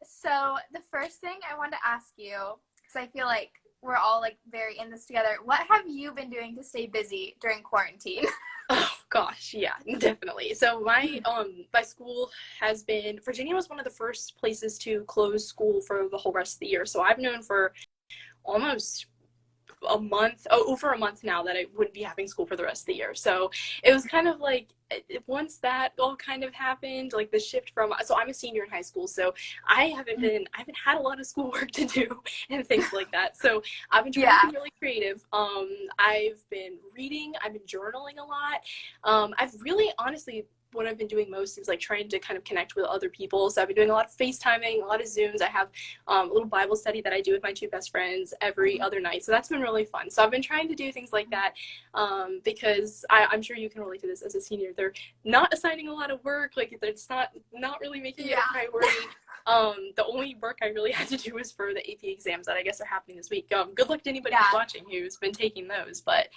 So the first thing I wanted to ask you, because I feel like we're all like very in this together, what have you been doing to stay busy during quarantine? Oh gosh, yeah, definitely. So my school has been, Virginia was one of the first places to close school for the whole rest of the year. So I've known for almost over a month now that I wouldn't be having school for the rest of the year. So it was kind of like, once that all kind of happened, like the shift so I'm a senior in high school, so I haven't had a lot of schoolwork to do and things like that. So I've been trying to be really creative. I've been reading, I've been journaling a lot. I've really honestly, what I've been doing most is like trying to kind of connect with other people. So I've been doing a lot of FaceTiming, a lot of Zooms. I have a little Bible study that I do with my two best friends every other night. So that's been really fun. So I've been trying to do things like that because I'm sure you can relate to this as a senior. They're not assigning a lot of work. Like it's not really making it a priority. The only work I really had to do was for the AP exams that I guess are happening this week. Good luck to anybody who's watching who's been taking those. But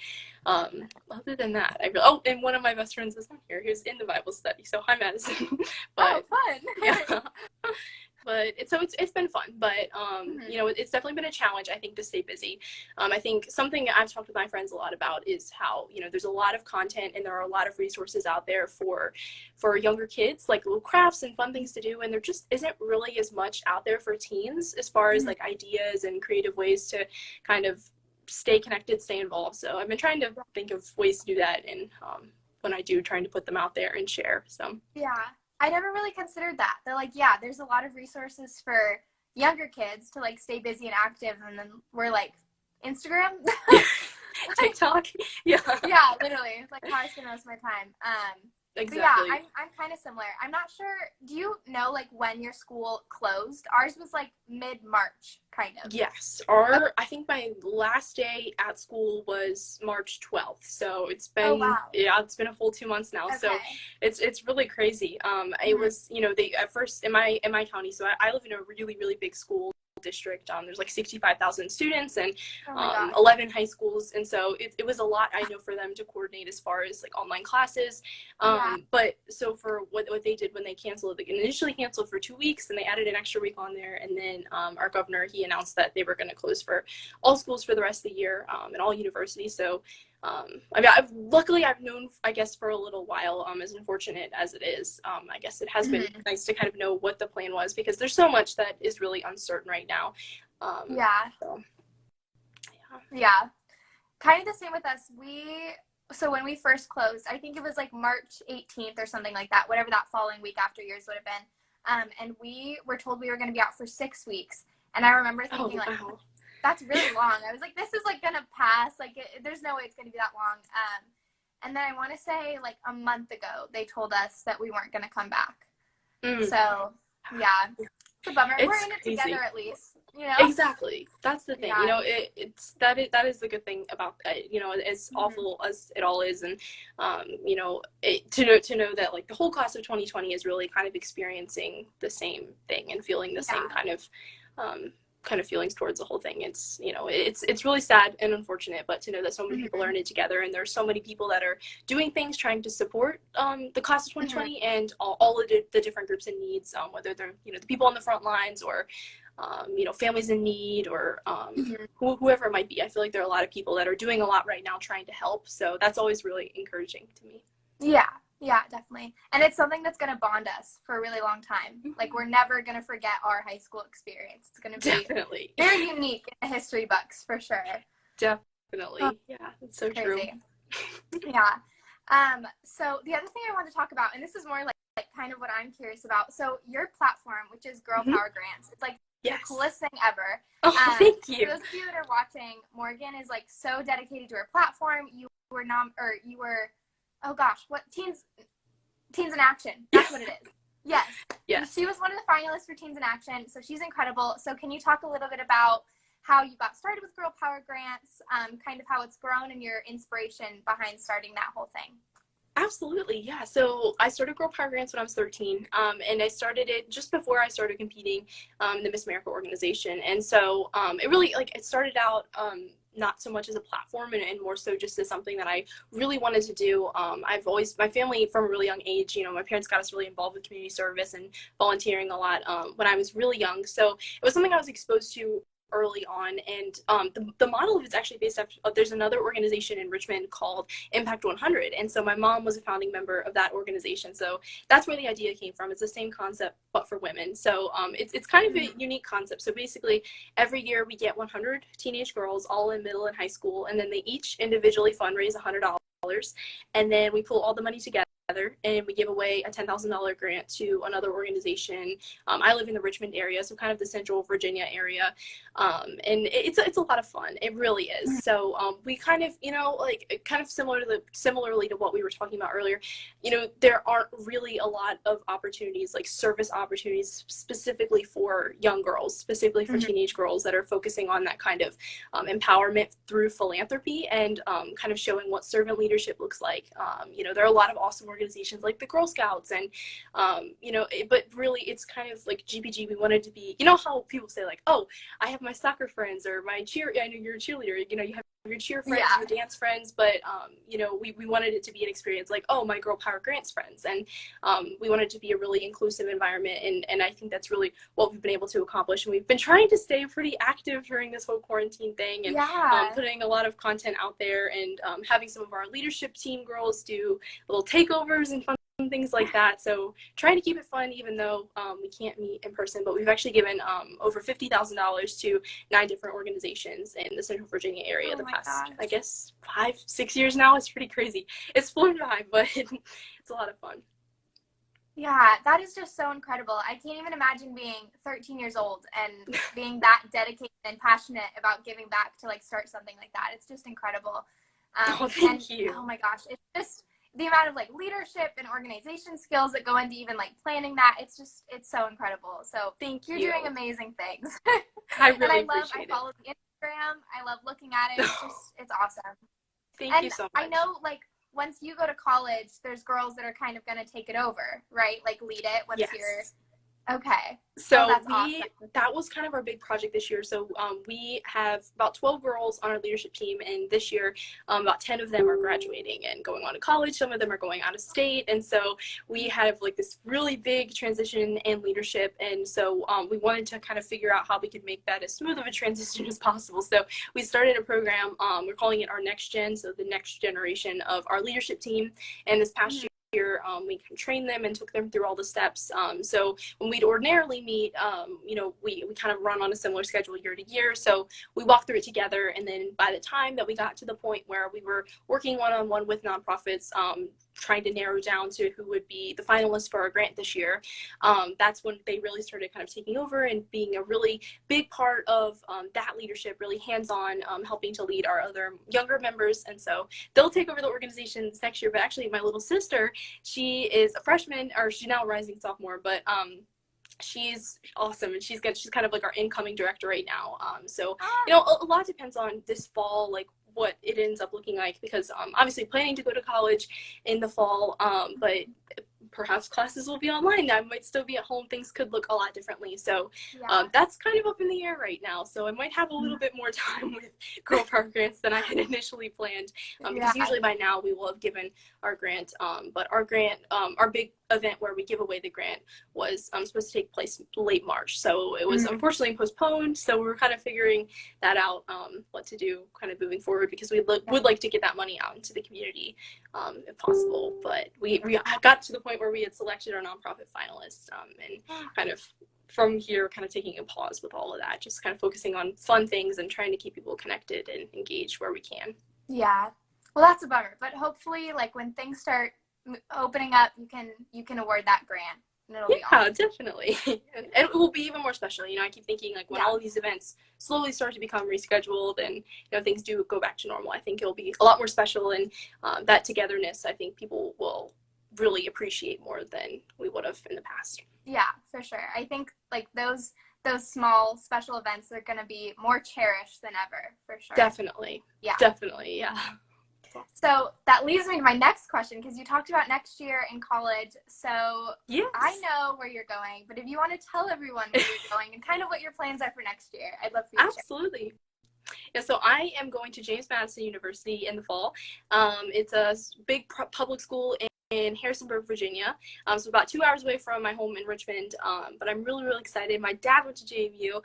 other than that, and one of my best friends is not here. He was in the Bible study. So hi, Madison. But, fun. Yeah. But it's been fun, but you know, it's definitely been a challenge, I think, to stay busy. I think something I've talked with my friends a lot about is how, you know, there's a lot of content and there are a lot of resources out there for younger kids, like little crafts and fun things to do, and there just isn't really as much out there for teens as far as like ideas and creative ways to kind of stay connected, stay involved. So I've been trying to think of ways to do that, and when I do, trying to put them out there and share. So yeah, I never really considered that. They're like, there's a lot of resources for younger kids to like stay busy and active, and then we're like, Instagram, TikTok, yeah, literally, like how I spend most of my time. Exactly. But yeah, I'm kind of similar. I'm not sure. Do you know like when your school closed? Ours was like mid-March, kind of. Yes, I think my last day at school was March 12th. So it's been it's been a full 2 months now. Okay. So it's really crazy. It was, you know, they at first in my county. So I live in a really, really big school district. There's like 65,000 students and 11 high schools, and so it was a lot, I know, for them to coordinate as far as like online classes. But so for what they did when they canceled, they initially canceled for 2 weeks, and they added an extra week on there, and then our governor, he announced that they were going to close for all schools for the rest of the year, and all universities. So I mean, I've known, I guess, for a little while, as unfortunate as it is. I guess it has been nice to kind of know what the plan was, because there's so much that is really uncertain right now. Kind of the same with us. So when we first closed, I think it was like March 18th or something like that, whatever that following week after yours would have been. And we were told we were going to be out for 6 weeks. And I remember thinking, that's really long. I was like, this is like gonna pass. Like, there's no way it's gonna be that long. And then I want to say like a month ago, they told us that we weren't gonna come back. So yeah, it's a bummer. We're in it together at least, you know. Exactly. That's the thing. You know, that is the good thing about it. You know, as awful as it all is, and you know, to know that like the whole class of 2020 is really kind of experiencing the same thing and feeling the same kind of feelings towards the whole thing. It's, you know, it's really sad and unfortunate, but to know that so many people are in it together, and there's so many people that are doing things trying to support the class of 2020 and all of the different groups in needs, whether they're, you know, the people on the front lines or you know, families in need or whoever it might be. I feel like there are a lot of people that are doing a lot right now trying to help, so that's always really encouraging to me. Yeah, definitely. And it's something that's going to bond us for a really long time. Like, we're never going to forget our high school experience. It's going to be definitely very unique in the history books, for sure. Definitely. Yeah, it's so crazy. True. So the other thing I want to talk about, and this is more like kind of what I'm curious about. So your platform, which is Girl Power Grants, it's like the coolest thing ever. Thank you. For those of you that are watching, Morgan is like so dedicated to her platform. You were oh gosh, what Teens in Action. That's what it is. Yes. She was one of the finalists for Teens in Action, so she's incredible. So can you talk a little bit about how you got started with Girl Power Grants, kind of how it's grown and your inspiration behind starting that whole thing? Absolutely, yeah. So I started Girl Power Grants when I was 13, and I started it just before I started competing in the Miss America organization. And so it really, like, it started out not so much as a platform and more so just as something that I really wanted to do. My family from a really young age, my parents got us really involved with community service and volunteering a lot when I was really young. So it was something I was exposed to early on, and the model is actually based off of, there's another organization in Richmond called Impact 100, and so my mom was a founding member of that organization, so that's where the idea came from. It's the same concept but for women, so it's kind of a unique concept. So basically every year we get 100 teenage girls, all in middle and high school, and then they each individually fundraise $100, and then we pull all the money together and we give away a $10,000 grant to another organization. I live in the Richmond area, so kind of the Central Virginia area, and it's a lot of fun. It really is. So we kind of, kind of similarly to what we were talking about earlier, there aren't really a lot of opportunities, like service opportunities specifically for young girls, specifically for teenage girls, that are focusing on that kind of empowerment through philanthropy and kind of showing what servant leadership looks like. There are a lot of awesome organizations like the Girl Scouts and but really it's kind of like GPG. We wanted to be, how people say like, oh, I have my soccer friends or my I know you're a cheerleader, you have your cheer friends, your dance friends, but we wanted it to be an experience like, oh, my Girl Power Grants friends, and we wanted it to be a really inclusive environment, and I think that's really what we've been able to accomplish. And we've been trying to stay pretty active during this whole quarantine thing, and putting a lot of content out there, and having some of our leadership team girls do little takeovers and fun things like that. So trying to keep it fun, even though we can't meet in person. But we've actually given over $50,000 to 9 different organizations in the Central Virginia area the past, I guess, 5-6 years now. It's pretty crazy. It's flown by, but it's a lot of fun. Yeah, that is just so incredible. I can't even imagine being 13 years old and being that dedicated and passionate about giving back to start something like that. It's just incredible. Thank you. Oh my gosh, it's just the amount of leadership and organization skills that go into even planning that. It's so incredible. So thank you. You're doing amazing things. I really appreciate it. I follow the Instagram. I love looking at it. It's awesome. Thank you so much. I know once you go to college, there's girls that are kind of going to take it over, right? Lead it once you're okay. So awesome. That was kind of our big project this year. So we have about 12 girls on our leadership team, and this year about 10 of them are graduating and going on to college. Some of them are going out of state, and so we have this really big transition in leadership, and so we wanted to kind of figure out how we could make that as smooth of a transition as possible. So we started a program. We're calling it our Next Gen, so the next generation of our leadership team. And this past year, we trained them and took them through all the steps. So when we'd ordinarily meet, we kind of run on a similar schedule year to year. So we walked through it together. And then by the time that we got to the point where we were working one-on-one with nonprofits, trying to narrow down to who would be the finalists for our grant this year, that's when they really started kind of taking over and being a really big part of that leadership, really hands-on, helping to lead our other younger members. And so they'll take over the organizations next year. But actually my little sister, she is a freshman, or she's now a rising sophomore, but she's awesome, and she's kind of our incoming director right now. So a lot depends on this fall, what it ends up looking like, because obviously planning to go to college in the fall, but perhaps classes will be online. I might still be at home. Things could look a lot differently. So that's kind of up in the air right now. So I might have a little bit more time with Girl Power Grants than I had initially planned, because usually by now we will have given our grant. But our grant, our big event where we give away the grant was supposed to take place late March. So it was unfortunately postponed. So we're kind of figuring that out, what to do kind of moving forward, because we would like to get that money out into the community if possible. But we got to the point where we had selected our nonprofit finalists, and kind of from here kind of taking a pause with all of that, just kind of focusing on fun things and trying to keep people connected and engaged where we can. Yeah. Well, that's a bummer, but hopefully when things start opening up, you can award that grant, and it'll be awesome. Definitely. And it will be even more special. I keep thinking when all of these events slowly start to become rescheduled and things do go back to normal, I think it'll be a lot more special, and that togetherness, I think people will really appreciate more than we would have in the past. Yeah, for sure. I think those small special events are going to be more cherished than ever, for sure. Definitely. Yeah. Definitely. Yeah. So that leads me to my next question, because you talked about next year in college. So yes. I know where you're going, but if you want to tell everyone where you're going and kind of what your plans are for next year, I'd love for you to share. Absolutely. Yeah, so I am going to James Madison University in the fall. It's a big public school in Harrisonburg, Virginia. So about 2 hours away from my home in Richmond. But I'm really, really excited. My dad went to JMU,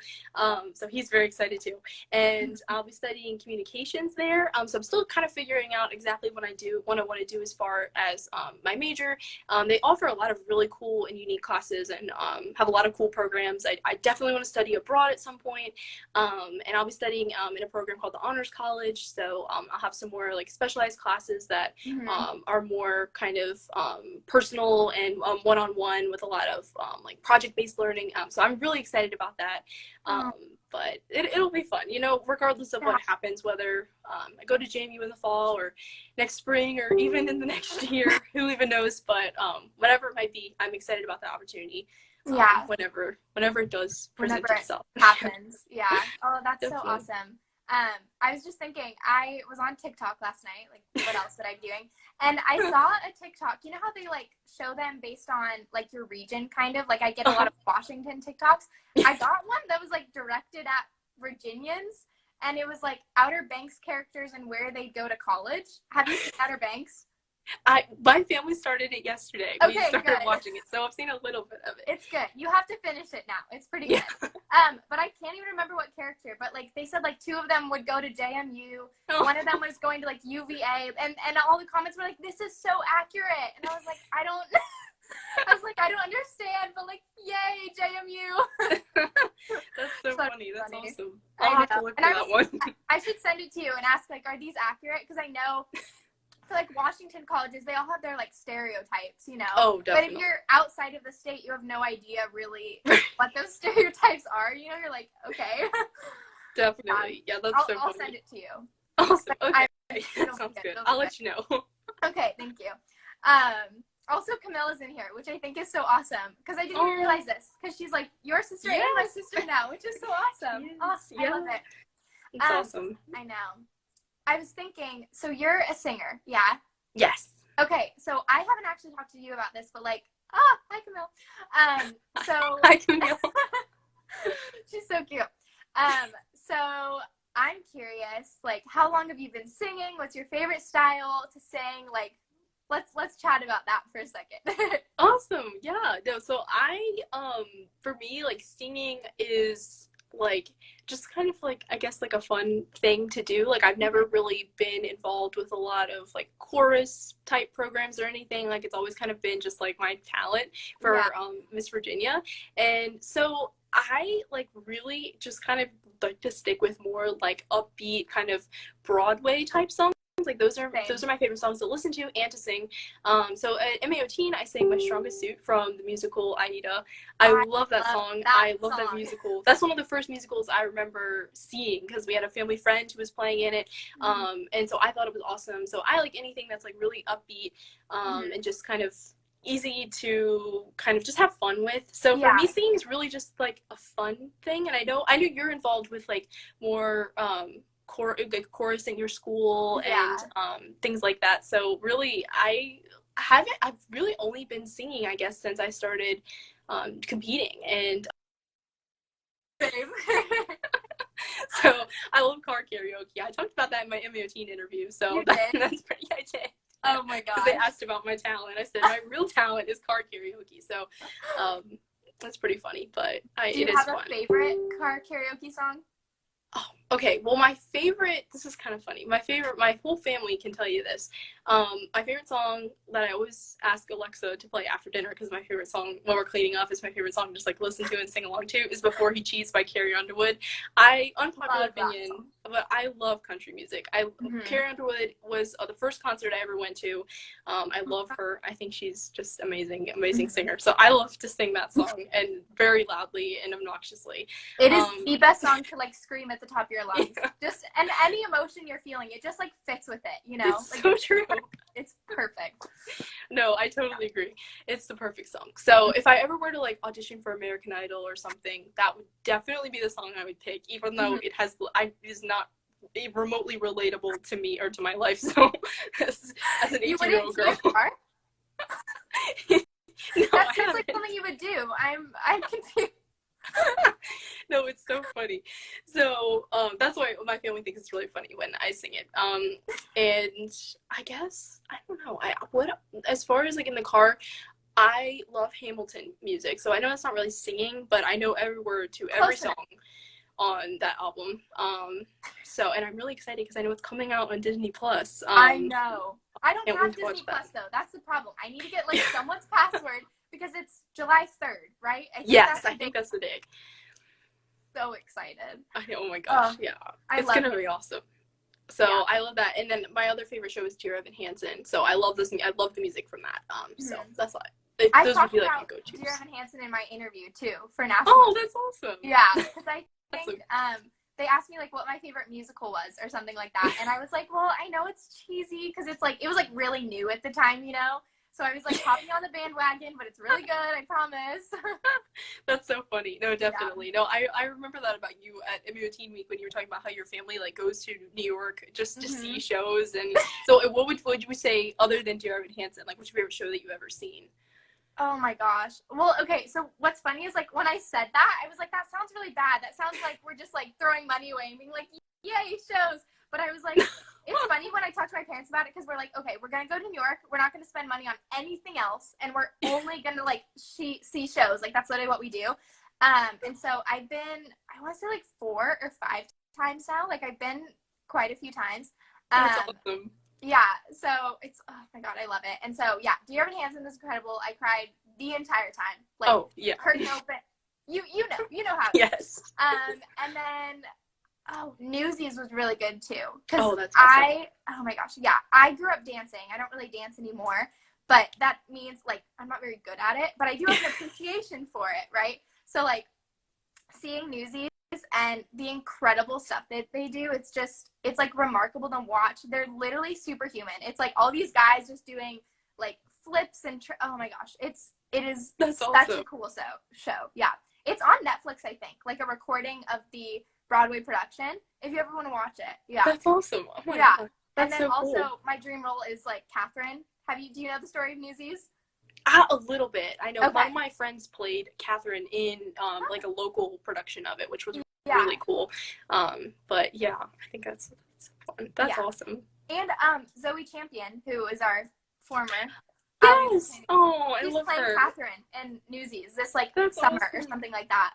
so he's very excited too. And I'll be studying communications there. So I'm still kind of figuring out exactly what I want to do as far as my major. They offer a lot of really cool and unique classes and have a lot of cool programs. I definitely want to study abroad at some point. And I'll be studying in a program called the Honors College. So I'll have some more like specialized classes that are more kind of personal and one-on-one with a lot of like project-based learning. So I'm really excited about that. But it'll be fun, you know, regardless of what happens, whether I go to JMU in the fall or next spring or even in the next year, who even knows, but whatever it might be, I'm excited about the opportunity. Whenever it does present itself. Happens. Yeah. Oh, that's Definitely. so awesome. I was just thinking, I was on TikTok last night, like what else would I be doing? And I saw a TikTok, you know how they like show them based on like your region kind of, like I get a lot of Washington TikToks. I got one that was like directed at Virginians, and it was like Outer Banks characters and where they go to college. Have you seen Outer Banks? My family started it yesterday. Okay, we started good. watching it, so I've seen a little bit of it. It's good. You have to finish it now. It's pretty good. But I can't even remember what character. But like they said, like 2 of them would go to JMU. One of them was going to like UVA, and all the comments were like, "This is so accurate." And I was like, I don't understand, but like, yay, JMU. That's so funny. That's awesome. I'll have to look for that one. I should send it to you and ask like, are these accurate? Because I know. So like Washington colleges, they all have their like stereotypes, you know. Oh, definitely. But if you're outside of the state, you have no idea really what those stereotypes are. You know, you're like, okay. Definitely. Yeah, that's so funny. I'll send it to you. Awesome. Okay. Sounds good. I'll let you know. Okay, thank you. Also, Camilla's in here, which I think is so awesome because I didn't realize this because she's like your sister and my sister now, which is so awesome. Yes. Awesome. I love it. It's awesome. I know. I was thinking, so you're a singer, yeah? Yes. Okay, so I haven't actually talked to you about this, but like, hi Camille. Hi Camille. She's so cute. So I'm curious, like, how long have you been singing? What's your favorite style to sing? Like, let's chat about that for a second. Awesome. Yeah. No, so for me, like singing is like just kind of like I guess like a fun thing to do. Like I've never really been involved with a lot of like chorus type programs or anything. Like it's always kind of been just like my talent for Miss Virginia. And so I like really just kind of like to stick with more like upbeat kind of Broadway type songs. Like those are my favorite songs to listen to and to sing. So at MAO I sang My Strongest Suit from the musical Aida. I love that song. I love that musical. That's one of the first musicals I remember seeing because we had a family friend who was playing in it. And so I thought it was awesome. So I like anything that's like really upbeat and just kind of easy to kind of just have fun with. So for me, singing is really just like a fun thing. And I know you're involved with like more chorus in your school and things like that. So really I've really only been singing I guess since I started competing. And so I love car karaoke. I talked about that in my MAO interview, so that's pretty I did. Oh my god. They asked about my talent. I said my real talent is car karaoke. So that's pretty funny, but Do you have a favorite car karaoke song? Oh, okay. Well, this is kind of funny. My whole family can tell you this. My favorite song that I always ask Alexa to play after dinner, because my favorite song when we're cleaning up is my favorite song to just like listen to and sing along to, is Before He Cheats by Carrie Underwood. Unpopular opinion, but I love country music. Carrie Underwood was the first concert I ever went to. I love her. I think she's just amazing singer. So I love to sing that song and very loudly and obnoxiously. It is the best song to like scream at the top of your lungs. Just and any emotion you're feeling, it just like fits with it, you know? It's like, so true. It's perfect. No, I totally agree. It's the perfect song. So if I ever were to like audition for American Idol or something, that would definitely be the song I would pick, even though it is not remotely relatable to me or to my life. So as an 18-year-old girl. No, that seems like something you would do. I'm confused. No, know, it's so funny. So that's why my family thinks it's really funny when I sing it. And I guess I don't know. As far as like in the car, I love Hamilton music. So I know it's not really singing, but I know every word to every song on that album. And I'm really excited because I know it's coming out on Disney Plus. I know. I don't have Disney Plus though. That's the problem. I need to get like someone's password because it's July 3rd, right? I think that's the day. So excited. Oh my gosh, yeah. It's gonna be awesome. So yeah. I love that. And then my other favorite show is Dear Evan Hansen. So I love this. I love the music from that. So that's why. Those would be like my go-tos. Dear Evan Hansen in my interview too for national. Oh, that's awesome. Yeah, because I think they asked me like what my favorite musical was or something like that, and I was like, well, I know it's cheesy because it was like really new at the time, you know. So I was like hopping on the bandwagon, but it's really good, I promise. That's so funny. No, definitely. Yeah. No, I remember that about you at MUO Teen Week when you were talking about how your family like goes to New York just to see shows. And so what would you say other than Dear Evan Hansen? Like, what's your favorite show that you've ever seen? Oh my gosh. Well, okay, so what's funny is like when I said that, I was like, that sounds really bad. That sounds like we're just like throwing money away and being like, yay, shows. But I was like, it's funny when I talk to my parents about it because we're like, okay, we're going to go to New York. We're not going to spend money on anything else. And we're only going to like see shows. Like that's literally what we do. And so I've been, I want to say like 4 or 5 times now. Like I've been quite a few times. That's awesome. Yeah, so it's, oh my god, I love it. And so, yeah, Dear Evan Hansen is incredible. I cried the entire time. Like, curtain open. You know how it is. And then, Newsies was really good too. Because that's awesome. Oh my gosh, yeah, I grew up dancing. I don't really dance anymore, but that means, like, I'm not very good at it, but I do have an appreciation for it, right? So, like, seeing Newsies and the incredible stuff that they do, it's like remarkable to watch. They're literally superhuman. It's like all these guys just doing like flips and oh my gosh, it is such a cool show. Yeah, it's on Netflix, I think, like a recording of the Broadway production if you ever want to watch it. Yeah, that's awesome. Oh my god, that's and then so also cool. My dream role is like Catherine. Do you know the story of Newsies? A little bit. I know one of my friends played Catherine in like a local production of it, which was really cool. But yeah, I think that's fun. That's awesome. And Zoe Champion, who is our former yes. I love her. She's playing Catherine in Newsies this like summer or something like that.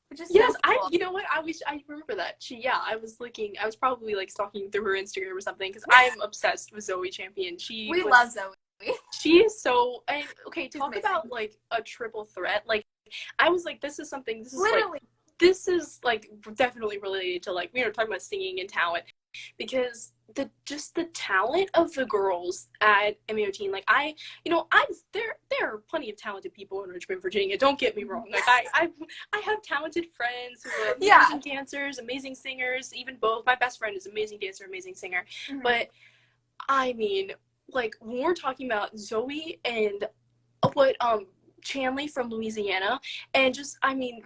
Which is yes, so cool. you know what? I remember that. I was probably like stalking through her Instagram or something because I'm obsessed with Zoe Champion. We love Zoe. She is so, and okay, talk about like a triple threat. Like I was like, this is literally this is like definitely related to like we were talking about singing and talent because the talent of the girls at MUO Teen, like there are plenty of talented people in Richmond, Virginia. Don't get me wrong. Like I have talented friends who are amazing dancers, amazing singers. Even both my best friend is an amazing dancer, amazing singer. But I mean, like when we're talking about Zoe and what Chanley from Louisiana, and just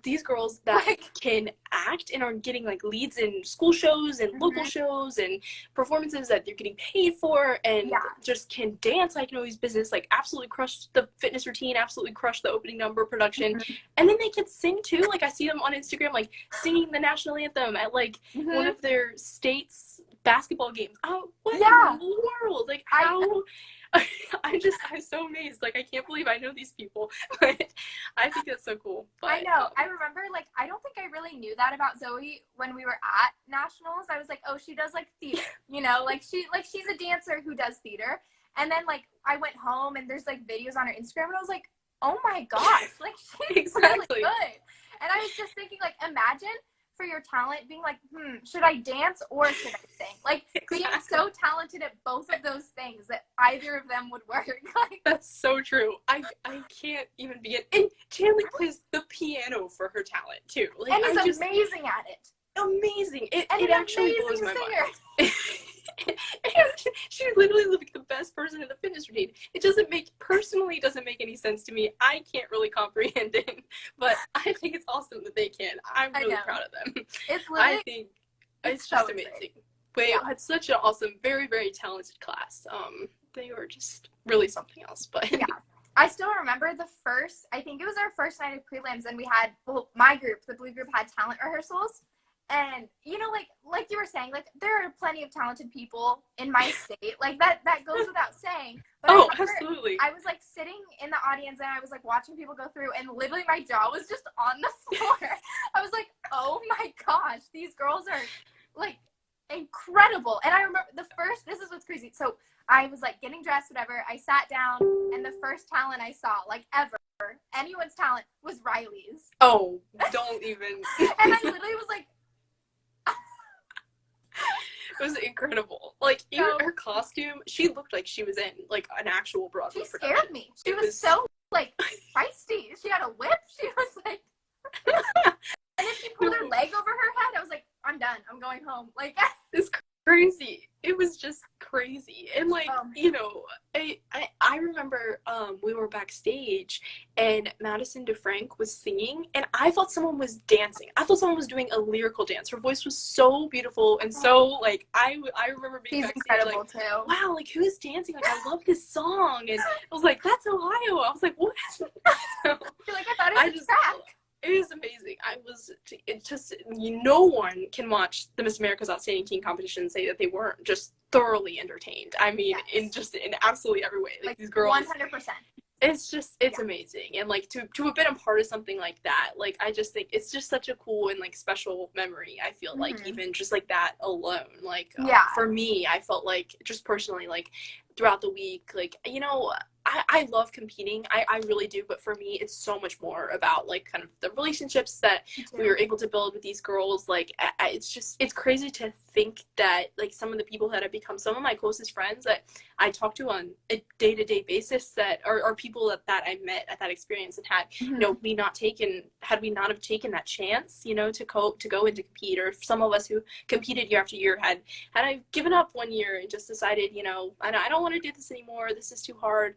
these girls that can act and are getting like leads in school shows and local shows and performances that they're getting paid for, and just can dance like nobody's business, like absolutely crush the fitness routine, absolutely crush the opening number production, and then they can sing too. Like I see them on Instagram like singing the national anthem at like one of their state's basketball games. Oh, what in the world? Like how? I'm so amazed. Like I can't believe I know these people. But I think that's so cool. But, I know. I remember like I don't think I really knew that about Zoe when we were at nationals. I was like, oh, she does like theater, you know, like she's a dancer who does theater. And then like I went home and there's like videos on her Instagram and I was like, oh my gosh, like she's really good. And I was just thinking like, imagine for your talent being like, should I dance or should I sing? Like being so talented at both of those things that either of them would work. Like, that's so true. I can't even begin. And Chanley plays the piano for her talent too. Like, and is amazing at it. Amazing. It actually blows my mind. And she's literally like the best person in the fitness routine. It doesn't make any sense to me. I can't really comprehend it, but I think it's awesome that they can. I'm really proud of them. I think it's just amazing. But yeah, it's such an awesome, very, very talented class. They were just really something else. But I still remember I think it was our first night of prelims, and we had, well, my group, the blue group, had talent rehearsals. And, you know, like you were saying, like, there are plenty of talented people in my state. Like, that goes without saying. But I remember absolutely. I was, like, sitting in the audience, and I was, like, watching people go through, and literally my jaw was just on the floor. I was like, oh, my gosh, these girls are, like, incredible. And I remember this is what's crazy. So I was, like, getting dressed, whatever. I sat down, and the first talent I saw, like, ever, anyone's talent, was Riley's. Oh, don't even. And I literally was like, it was incredible. Like, even her costume, she looked like she was in, like, an actual Broadway production. She scared me. She was so, like, feisty. She had a whip. She was like, and then she pulled her leg over her head. I was like, I'm done. I'm going home. Like, it's crazy. It was just crazy. And, like, you know, I remember we were backstage, and Madison DeFrank was singing, and I thought someone was dancing. I thought someone was doing a lyrical dance. Her voice was so beautiful, and so, like, I remember being she's backstage, incredible, like, too. wow, like, who is dancing? Like, I love this song. And I was like, that's Ohio. I was like, what? You're like, I thought it was track. It is amazing. No one can watch the Miss America's Outstanding Teen competition and say that they weren't just thoroughly entertained. I mean, in absolutely every way. Like, these girls, 100%. It's amazing. And, like, to have been a part of something like that, like, I just think it's just such a cool and, like, special memory. I feel like even just, like, that alone, like, for me, I felt like, just personally, like, throughout the week, like, you know, I love competing. I really do. But for me, it's so much more about, like, kind of the relationships that we were able to build with these girls. Like, it's crazy to think that, like, some of the people that have become some of my closest friends that I talk to on a day-to-day basis that are people that I met at that experience, and had, you know, had we not have taken that chance, you know, to go and to compete, or some of us who competed year after year had I given up one year and just decided, you know, I don't want to do this anymore. This is too hard.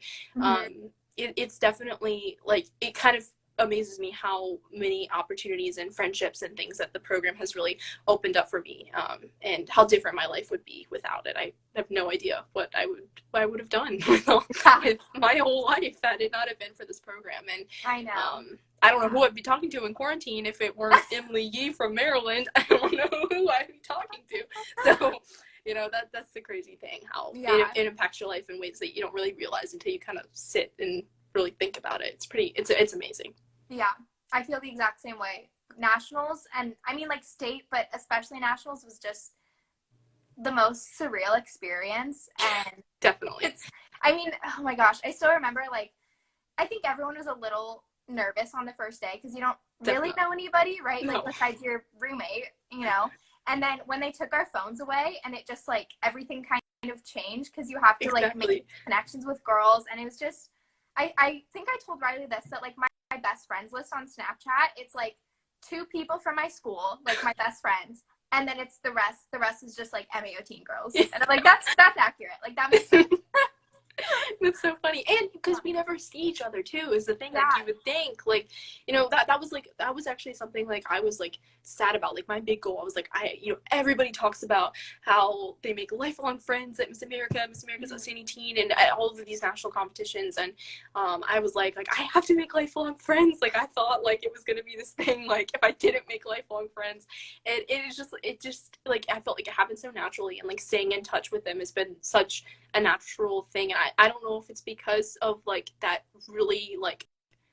It's definitely, like, it kind of amazes me how many opportunities and friendships and things that the program has really opened up for me, and how different my life would be without it. I have no idea what I would have done with my whole life had it not have been for this program. And I know. I don't know who I'd be talking to in quarantine if it weren't Emily Yee from Maryland. I don't know who I'd be talking to. So, you know, that's the crazy thing, how it impacts your life in ways that you don't really realize until you kind of sit and really think about it. It's amazing. Yeah, I feel the exact same way. Nationals, and I mean, like, state, but especially nationals, was just the most surreal experience. And definitely, I mean, oh my gosh, I still remember, like, I think everyone was a little nervous on the first day because you don't really know anybody, right? No. Like, besides your roommate, you know. And then when they took our phones away, and it just, like, everything kind of changed because you have to like make connections with girls. And it was just, I think I told Riley this, that, like, my best friends list on Snapchat, it's like 2 people from my school, like, my best friends, and then it's the rest is just, like, MAO teen girls. And I'm like, that's accurate, like, that makes sense. That's so funny. And because we never see each other too is the thing that you would think, like, you know, that was actually something, like, I was, like, sad about. Like, my big goal, I was like, you know, everybody talks about how they make lifelong friends at Miss America's Outstanding Teen, and at all of these national competitions. And I was like I have to make lifelong friends. Like, I thought, like, it was gonna be this thing, like, if I didn't make lifelong friends. And it just like, I felt like it happened so naturally, and, like, staying in touch with them has been such a natural thing. And I don't know if it's because of, like, that really, like,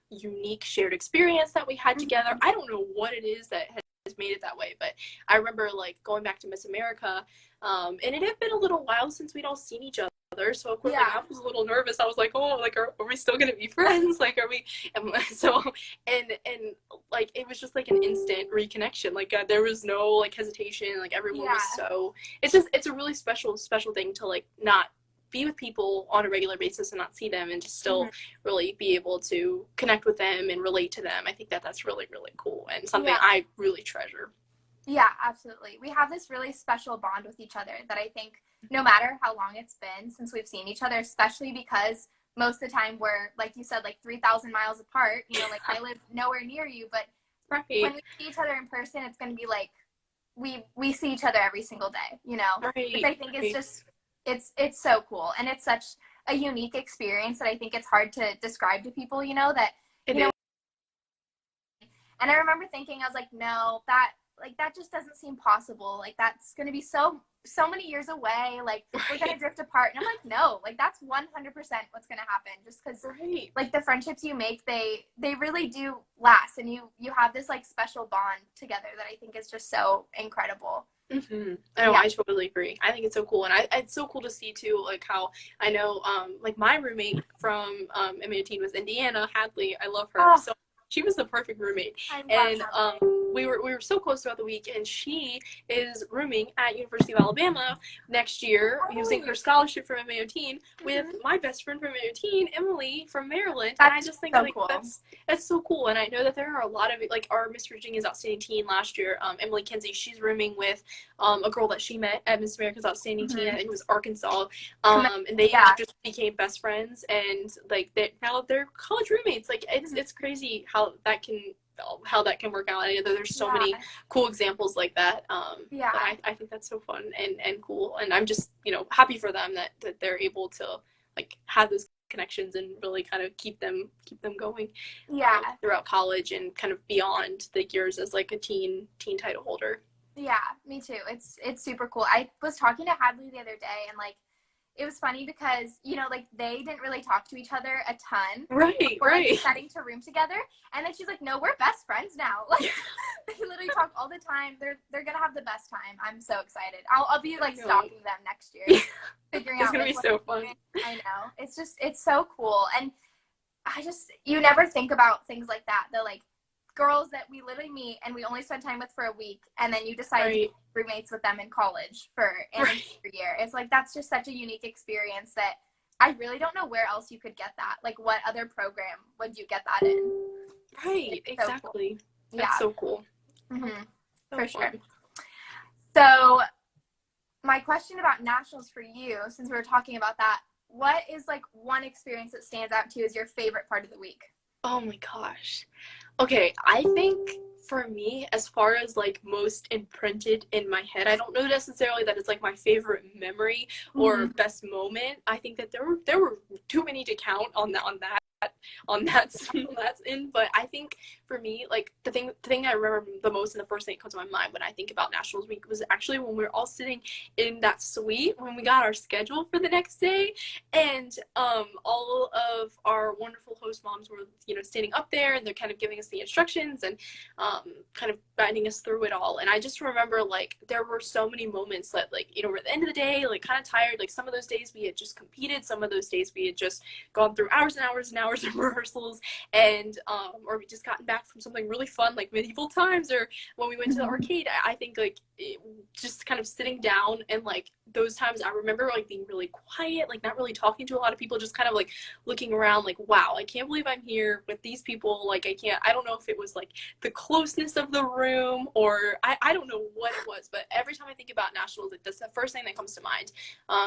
unique shared experience that we had together. I don't know what it is that has made it that way, but I remember, like, going back to Miss America, and it had been a little while since we'd all seen each other, so of course, like, I was a little nervous. I was like, oh, like, are we still gonna be friends? Like, are we? And so, and like, it was just, like, an instant reconnection. Like, there was no, like, hesitation. Like, everyone was so. It's a really special thing to, like, not be with people on a regular basis and not see them, and to still really be able to connect with them and relate to them. I think that's really, really cool, and something I really treasure. Yeah, absolutely. We have this really special bond with each other that I think, no matter how long it's been since we've seen each other, especially because most of the time we're, like you said, like, 3,000 miles apart, you know, like, I live nowhere near you, but when we see each other in person, it's going to be like we see each other every single day, you know, which I think is just, it's so cool. And it's such a unique experience that I think it's hard to describe to people, that, It is. and I remember thinking, I was like, no, that just doesn't seem possible. Like, that's going to be so many years away. Like, we're going to drift apart. And I'm like, no, like, that's 100% what's going to happen. Just because, like, the friendships you make, they really do last. And you have this, like, special bond together that I think is just so incredible. Mm-hmm. I totally agree. I think it's so cool. And it's so cool to see, too, like, how I know, like, my roommate from M18 was Indiana, Hadley. I love her so. She was the perfect roommate, and we were so close throughout the week. And she is rooming at University of Alabama next year, using her scholarship from M18 with my best friend from M18, Emily from Maryland. And I just think cool. that's so cool. And I know that there are a lot of, like, our Miss Virginia's Outstanding Teen last year, Emily Kinsey. She's rooming with a girl that she met at Miss America's Outstanding Teen. I think it was Arkansas, and they just became best friends. And like now they're college roommates. Like it's crazy how that can work out. I know there's so many cool examples like that. But I think that's so fun and cool, and I'm just happy for them that they're able to like have those connections and really kind of keep them going throughout college and kind of beyond the years as like a teen title holder. Yeah, me too. It's super cool. I was talking to Hadley the other day, and like it was funny because, like, they didn't really talk to each other a ton. Right. Like, deciding to room together. And then she's like, no, we're best friends now. Like, they literally talk all the time. They're going to have the best time. I'm so excited. I'll be, like, stalking them next year. Figuring out. It's going to be so fun. I know. It's so cool. And you never think about things like that. The, like, girls that we literally meet and we only spend time with for a week, and then you decide to be roommates with them in college for an entire year. It's like, that's just such a unique experience that I really don't know where else you could get that. Like, what other program would you get that in? Right, exactly. So cool. That's so cool. Mm-hmm. So for fun. sure. So my question about nationals for you, since we were talking about that, what is like one experience that stands out to you as your favorite part of the week? Oh my gosh. Okay, I think for me, as far as like most imprinted in my head, I don't know necessarily that it's like my favorite memory or best moment. I think that there were too many to count on that's in. But I think for me, like the thing I remember the most and the first thing that comes to my mind when I think about Nationals Week was actually when we were all sitting in that suite when we got our schedule for the next day, and all of our wonderful host moms were standing up there and they're kind of giving us the instructions and kind of guiding us through it all. And I just remember like there were so many moments that like we're at the end of the day like kind of tired. Like some of those days we had just competed, some of those days we had just gone through hours and hours and hours of rehearsals, and or we just gotten back from something really fun like medieval times, or when we went to the arcade. I think like just kind of sitting down and like those times I remember like being really quiet, like not really talking to a lot of people, just kind of like looking around like, wow, I can't believe I'm here with these people. Like I don't know if it was like the closeness of the room or I don't know what it was, but every time I think about nationals, like that's the first thing that comes to mind.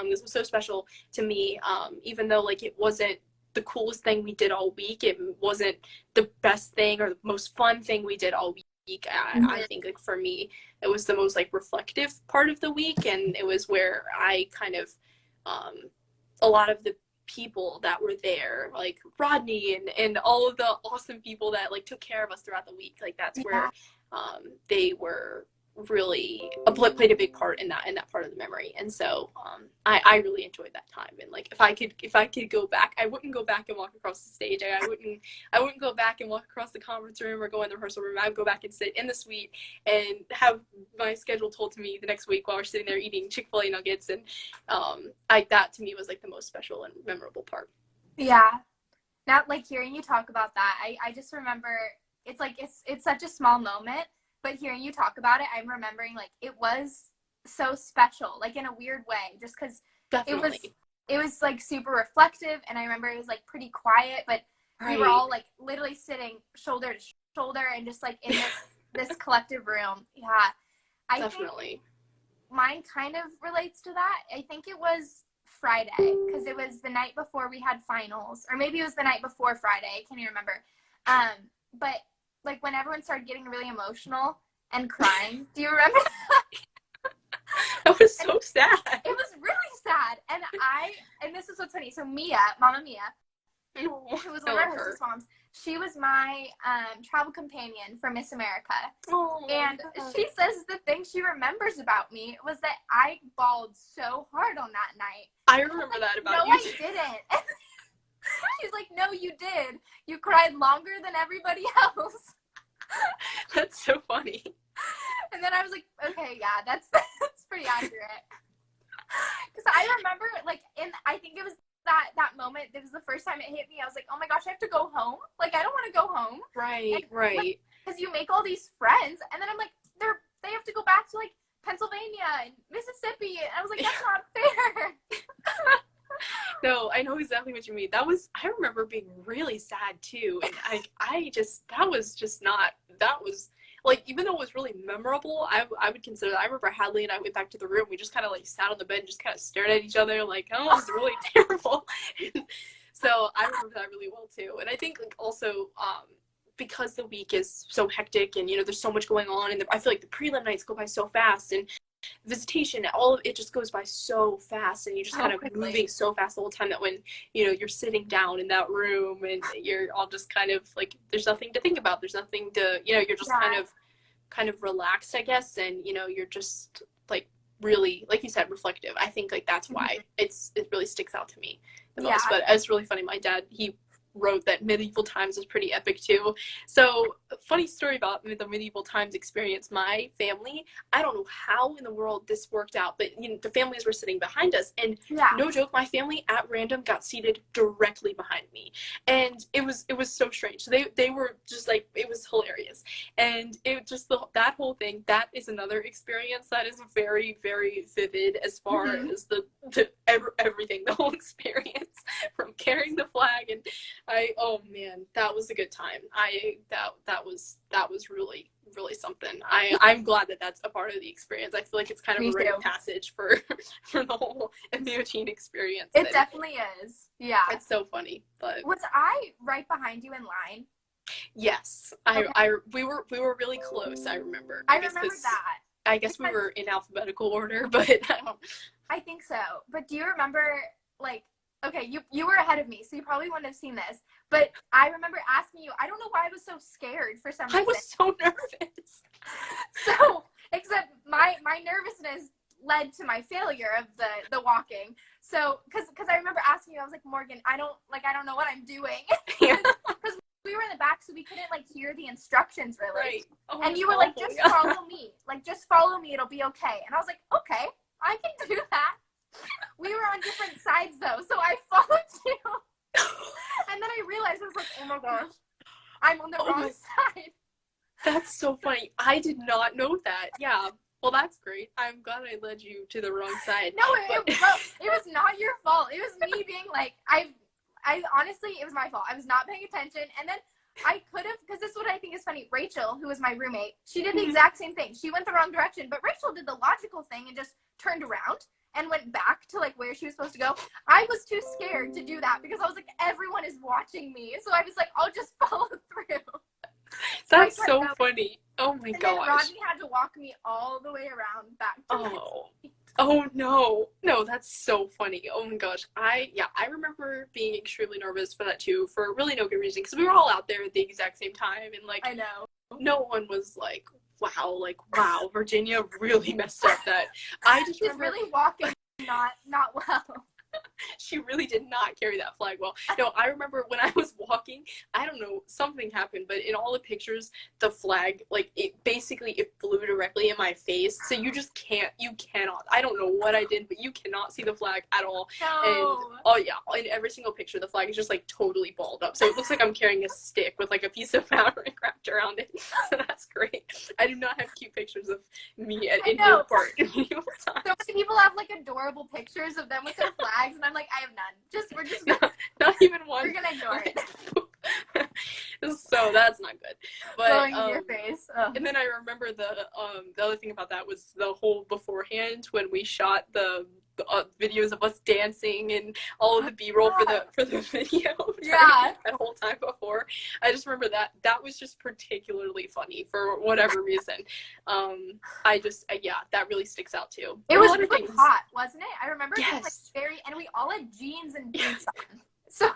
This was so special to me, even though like it wasn't the coolest thing we did all week. It wasn't the best thing or the most fun thing we did all week. I think like for me, it was the most like reflective part of the week, and it was where I kind of a lot of the people that were there, like Rodney and all of the awesome people that like took care of us throughout the week, like that's where they were really played a big part in that part of the memory. And so I really enjoyed that time. And like if I could go back, I wouldn't go back and walk across the stage. I wouldn't go back and walk across the conference room or go in the rehearsal room. I'd go back and sit in the suite and have my schedule told to me the next week while we're sitting there eating Chick-fil-A nuggets. And that to me was like the most special and memorable part. Yeah. Now, like hearing you talk about that, I just remember it's like it's such a small moment, but hearing you talk about it, I'm remembering like it was so special, like in a weird way, just because it was like super reflective, and I remember it was like pretty quiet, but we were all like literally sitting shoulder to shoulder and just like in this collective room. Yeah, I definitely think mine kind of relates to that. I think it was Friday because it was the night before we had finals, or maybe it was the night before Friday. I can't even remember. But like when everyone started getting really emotional and crying, do you remember that? That was so sad. It was really sad. And this is what's funny. So Mama Mia, who was one of our hostess moms, she was my travel companion for Miss America. Oh, and she says the thing she remembers about me was that I bawled so hard on that night. I remember that about you. No, I didn't. She's like, no, you did. You cried longer than everybody else. That's so funny. And then I was like, okay, yeah, that's pretty accurate. Because I remember, like, I think it was that moment, it was the first time it hit me. I was like, oh my gosh, I have to go home. Like, I don't want to go home. Right. Because you make all these friends, and then I'm like, they have to go back to, like, Pennsylvania and Mississippi. And I was like, that's not fair. No, I know exactly what you mean. I remember being really sad too. And that was like, even though it was really memorable, I would consider that. I remember Hadley and I went back to the room. We just kind of like sat on the bed and just kind of stared at each other like, oh, this is really terrible. So I remember that really well too. And I think like also, because the week is so hectic and, there's so much going on, and I feel like the prelim nights go by so fast, and visitation, all of it just goes by so fast, and you just kind of moving so fast the whole time, that when you're sitting down in that room and you're all just kind of like, there's nothing to think about, there's nothing to, you're just kind of relaxed, I guess, and you're just like really, like you said, reflective. I think like that's why it really sticks out to me the most. But it's really funny, my dad, he wrote that medieval times is pretty epic too. So funny story about the medieval times experience. My family, I don't know how in the world this worked out, but the families were sitting behind us, and no joke, my family at random got seated directly behind me, and it was so strange. So they were just like, it was hilarious, and it just that whole thing, that is another experience that is very, very vivid as far as the everything, the whole experience, from carrying the flag. And oh man, that was a good time. That was really, really something. I'm glad that that's a part of the experience. I feel like it's kind of a rite of passage for the whole MBO experience. It definitely is. Yeah. It's so funny. But was I right behind you in line? Yes. We were really close, I remember. I remember that. I guess we were in alphabetical order, but I think so. But do you remember, like, okay, you were ahead of me, so you probably wouldn't have seen this, but I remember asking you, I don't know why I was so scared for some reason. I was so nervous. So, except my nervousness led to my failure of the walking. So, because I remember asking you, I was like, Morgan, I don't know what I'm doing. Because we were in the back, so we couldn't, like, hear the instructions, really. Right. Oh, and you were like, just follow me. Like, just follow me, it'll be okay. And I was like, okay, I can do that. We were on different sides, though, so I followed you. And then I realized, I was like, oh my gosh, I'm on the wrong side. That's so funny. I did not know that. Yeah. Well, that's great. I'm glad I led you to the wrong side. No, it was not your fault. It was me being like, I honestly, it was my fault. I was not paying attention. And then I could have, because this is what I think is funny. Rachel, who was my roommate, she did the exact same thing. She went the wrong direction, but Rachel did the logical thing and just turned around and went back to, like, where she was supposed to go. I was too scared to do that because I was like, everyone is watching me. So I was like, I'll just follow through. That's so funny. Oh my gosh. And then Rodney had to walk me all the way around back to Oh no. No, that's so funny. Oh my gosh. I remember being extremely nervous for that too, for really no good reason, because we were all out there at the exact same time, and like, I know. No one was like, wow, Virginia really messed up that. I just She's really walking not well. She really did not carry that flag well. No, I remember when I was walking, I don't know, something happened, but in all the pictures, the flag, like, it flew directly in my face. So you cannot, I don't know what I did, but you cannot see the flag at all. No. And in every single picture, the flag is just like totally balled up. So it looks like I'm carrying a stick with like a piece of fabric wrapped around it. So that's great. I do not have cute pictures of me at Indian Park. So many people have like adorable pictures of them with their flags, and I'm like, I have none. We're just not even one. We're gonna ignore it. So that's not good. But blowing in your face. Ugh. And then I remember the other thing about that was the whole beforehand when we shot the videos of us dancing and all of the B-roll for the video. Yeah. That whole time before. I just remember that was just particularly funny for whatever reason. That really sticks out too. It was really hot, wasn't it? I remember yes. it was like and we all had jeans and boots on. So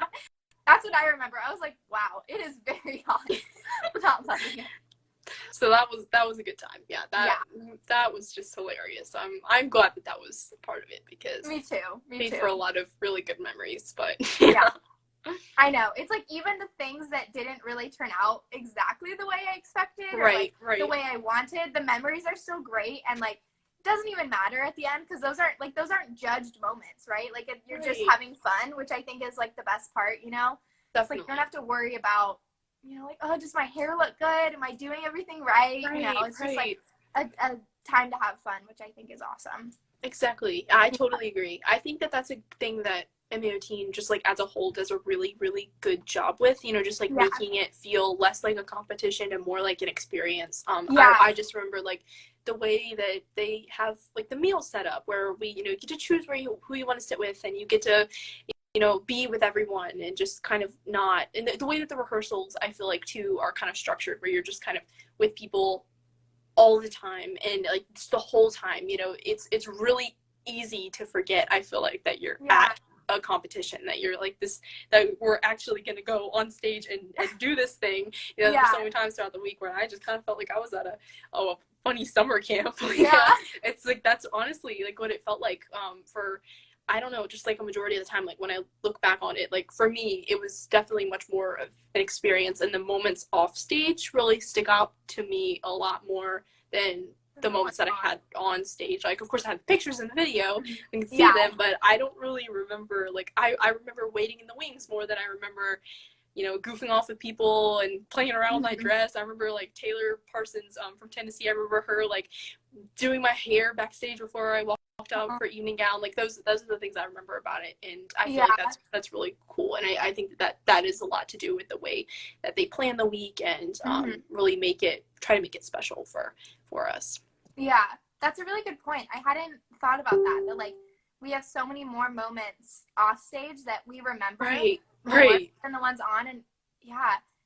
that's what I remember. I was like, wow, it is very hot. I'm not loving it. So that was a good time. Yeah, that was just hilarious. I'm glad that was part of it because me too. Made for a lot of really good memories. But yeah, I know. It's like even the things that didn't really turn out exactly the way I expected, or right. the way I wanted, the memories are still great, and like it doesn't even matter at the end because those aren't judged moments, right? Like you're just having fun, which I think is like the best part, you know. Definitely. It's like you don't have to worry about, you know, like, oh, does my hair look good? Am I doing everything right? You know, it's just like a time to have fun, which I think is awesome. Exactly. I totally agree. I think that's a thing that MAO teen just like as a whole does a really, really good job with, you know, just like making it feel less like a competition and more like an experience. I just remember like the way that they have like the meal set up where we, you know, get to choose who you want to sit with, and you get to, you know, be with everyone and just kind of not, and the way that the rehearsals I feel like too are kind of structured where you're just kind of with people all the time and like it's the whole time, you know, it's really easy to forget, I feel like, that you're at a competition, that you're like that we're actually going to go on stage and do this thing. You know, there's so many times throughout the week where I just kind of felt like I was at a funny summer camp. It's like that's honestly like what it felt like for, I don't know, just like a majority of the time, like when I look back on it, like for me, it was definitely much more of an experience, and the moments off stage really stick out to me a lot more than the moments that I had on stage. Like, of course, I had pictures in the video and can see them, but I don't really remember, like, I remember waiting in the wings more than I remember, you know, goofing off with people and playing around with my dress. I remember, like, Taylor Parsons from Tennessee, I remember her, like, doing my hair backstage before I walked out for evening gown. Like, those are the things I remember about it, and I feel like that's really cool, and I think that is a lot to do with the way that they plan the week and really try to make it special for us. Yeah, that's a really good point. I hadn't thought about that like we have so many more moments off stage that we remember more than the ones on, and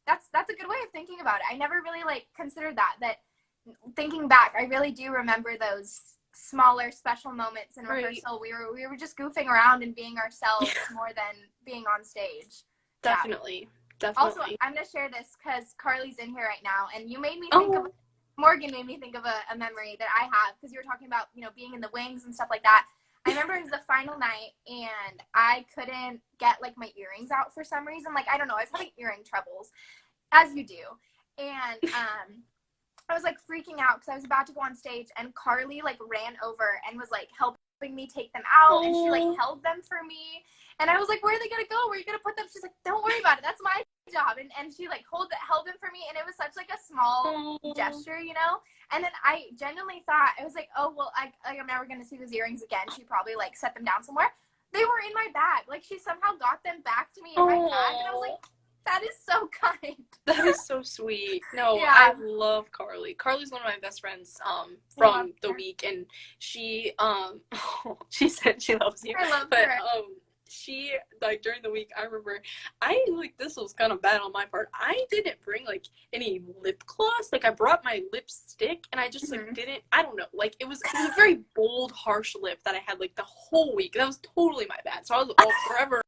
that's a good way of thinking about it. I never really like considered that thinking back, I really do remember those smaller special moments in rehearsal. We were just goofing around and being ourselves more than being on stage. Definitely. Also, I'm gonna share this because Carly's in here right now, and you made me think of Morgan made me think of a memory that I have because you were talking about, you know, being in the wings and stuff like that. I remember it was the final night and I couldn't get like my earrings out for some reason. Like, I don't know, I was having earring troubles, as you do. And I was like freaking out because I was about to go on stage, and Carly like ran over and was like helping me take them out, and she like held them for me. And I was like, where are they gonna go? Where are you gonna put them? She's like, don't worry about it. That's my job. And she like held them for me, and it was such like a small gesture, you know. And then I genuinely thought, I was like, oh well, I'm never gonna see those earrings again. She probably like set them down somewhere. They were in my bag. Like, she somehow got them back to me in my bag, and I was like, that is so kind. That is so sweet. No, I love Carly. Carly's one of my best friends from the week, and she she said she loves you. I love her. She, like, during the week, I remember, this was kind of bad on my part. I didn't bring, like, any lip gloss. Like, I brought my lipstick, and I just, like, didn't, I don't know. Like, it was a very bold, harsh lip that I had, like, the whole week. That was totally my bad. So I was forever,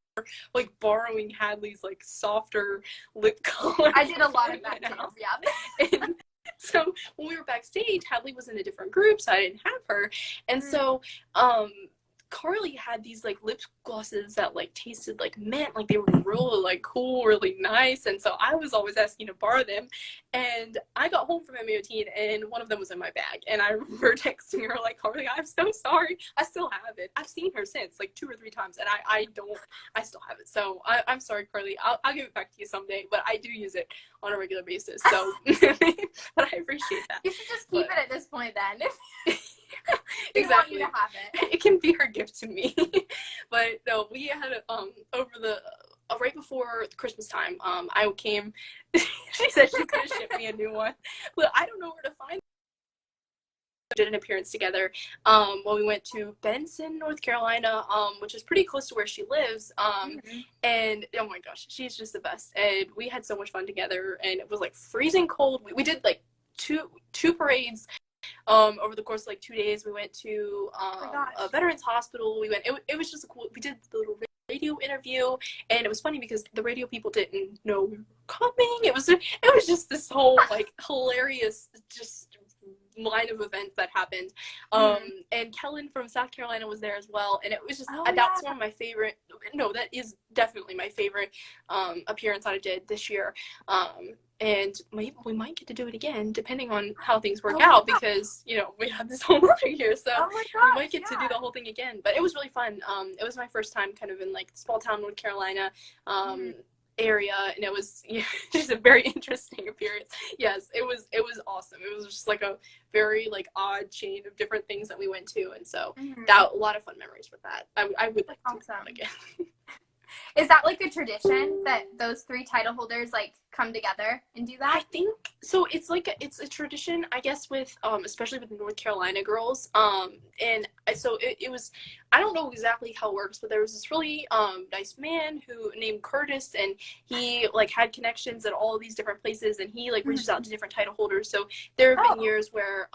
like, borrowing Hadley's, like, softer lip color. I did a lot of that, too. And so when we were backstage, Hadley was in a different group, so I didn't have her. And so, Carly had these like lip glosses that like tasted like mint, like they were really like cool, really nice, and so I was always asking to borrow them. And I got home from MAOT and one of them was in my bag, and I remember texting her like, Carly, I'm so sorry, I still have it. I've seen her since like 2 or 3 times, and I still have it. So I'm sorry, Carly, I'll give it back to you someday, but I do use it on a regular basis. So, but I appreciate that. You should just keep it at this point then. Exactly. Want you to have it. It can be her gift to me. But no, we had over the right before Christmas time. I came. She said she could ship me a new one, but I don't know where to find did an appearance together when we went to Benson, North Carolina, which is pretty close to where she lives. And oh my gosh, she's just the best. And we had so much fun together, and it was like freezing cold. We did like two parades over the course of like 2 days. We went to a veterans hospital. It was just cool. We did the little radio interview, and it was funny because the radio people didn't know we were coming. It was just this whole like hilarious just line of events that happened. And Kellen from South Carolina was there as well, and it was just that's one of my favorite, that is definitely my favorite appearance that I did this year. And maybe we might get to do it again depending on how things work out, because we have this whole other year, so we might get to do the whole thing again. But it was really fun. It was my first time kind of in like small town North Carolina area, and it was just a very interesting appearance. Yes, it was awesome. It was just like a very like odd chain of different things that we went to, and so a lot of fun memories with that. I would like to do that again. Is that like a tradition that those 3 title holders like come together and do that? I think so. It's a tradition, I guess, with especially with the North Carolina girls. And so it was, I don't know exactly how it works, but there was this really nice man who named Curtis, and he like had connections at all of these different places, and he like reaches out to different title holders. So there have been years where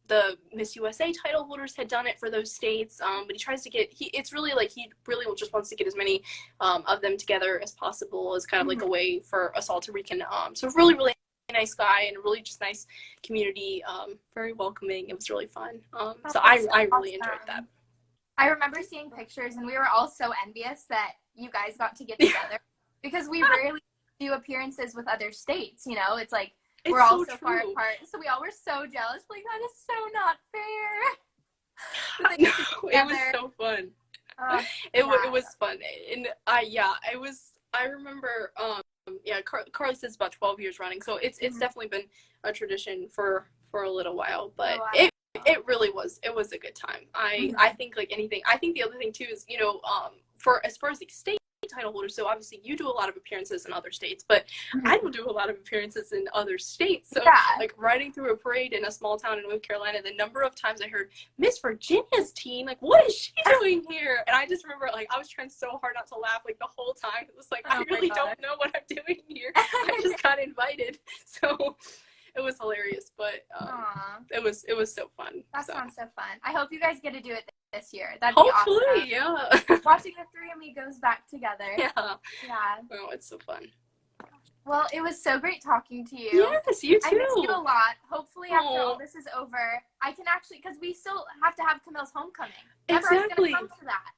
the Miss USA title holders had done it for those states, but he tries to get, it's really like he really just wants to get as many of them together as possible, as kind of like a way for us all to reconnect. So really, really nice guy, and a really just nice community, very welcoming. It was really fun. So I really enjoyed that. I remember seeing pictures, and we were all so envious that you guys got to get together because we rarely do appearances with other states. It's like, we're all so far apart, so we all were so jealous. Like, that is so not fair. It was so fun. It was fun, and I remember. Carly says about 12 years running, so it's definitely been a tradition for a little while. But it really was. It was a good time. I think like anything. I think the other thing too is for as far as the state title holders, so obviously you do a lot of appearances in other states, but I don't do a lot of appearances in other states. So like riding through a parade in a small town in North Carolina, the number of times I heard Miss Virginia's team, like, what is she doing here? And I just remember like I was trying so hard not to laugh like the whole time. It was like, I really don't know what I'm doing here. I just got invited. So it was hilarious, but it was so fun. That sounds so fun. I hope you guys get to do it this year. That'd be hopefully awesome. Yeah. Watching the 3 amigos back together. Yeah. Oh, it's so fun. Well, it was so great talking to you. Yes, you too. I miss you a lot. Hopefully after all this is over, I can actually, because we still have to have Camille's homecoming. Exactly. Everyone's gonna come to that.